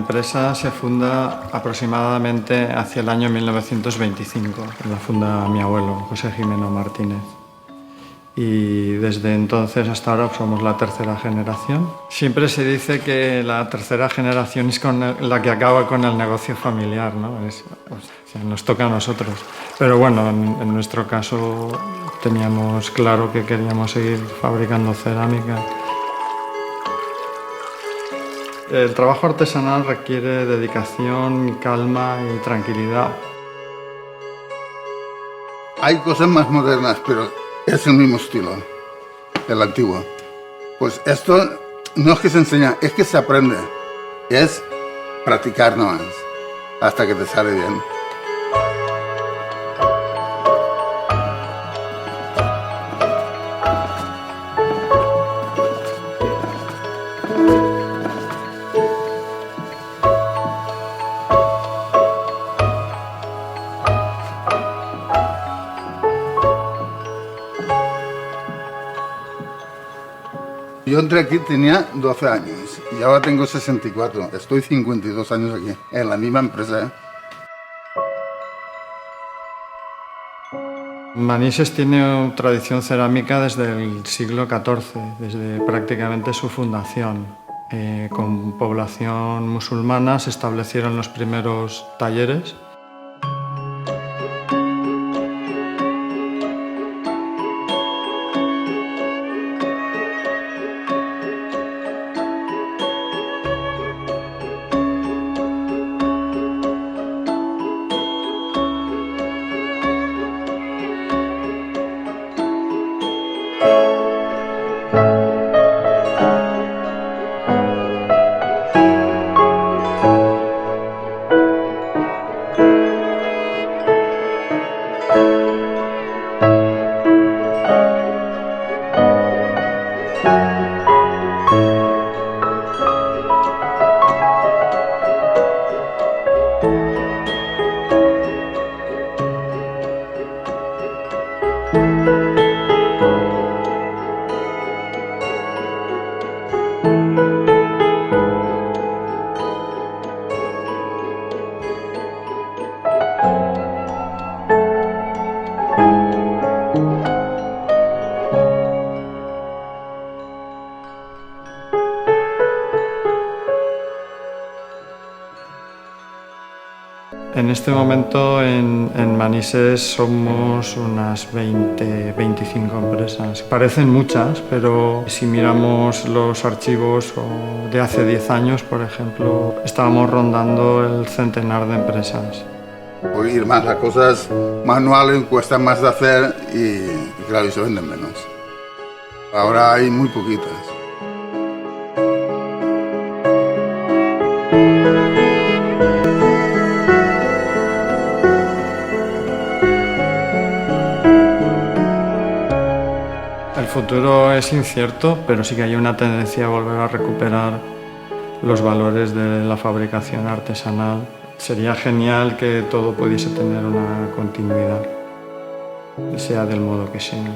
empresa se funda aproximadamente hacia el año 1925. La funda mi abuelo, José Jimeno Martínez. Y desde entonces hasta ahora somos la tercera generación. Siempre se dice que la tercera generación es la que acaba con el negocio familiar, ¿no? Nos toca a nosotros. Pero bueno, en nuestro caso teníamos claro que queríamos seguir fabricando cerámica. El trabajo artesanal requiere dedicación, calma y tranquilidad. Hay cosas más modernas, pero es el mismo estilo, el antiguo. Pues esto no es que se enseña, es que se aprende. Es practicar nomás, hasta que te sale bien. Yo entré aquí, tenía 12 años y ahora tengo 64. Estoy 52 años aquí, en la misma empresa. Manises tiene tradición cerámica desde el siglo XIV, desde prácticamente su fundación. Con población musulmana se establecieron los primeros talleres. En este momento en Manises somos unas 20-25 empresas. Parecen muchas, pero si miramos los archivos de hace 10 años, por ejemplo, estábamos rondando el centenar de empresas. Por ir más a cosas manuales, cuestan más de hacer y claro, y se venden menos. Ahora hay muy poquitas. El futuro es incierto, pero sí que hay una tendencia a volver a recuperar los valores de la fabricación artesanal. Sería genial que todo pudiese tener una continuidad, sea del modo que sea.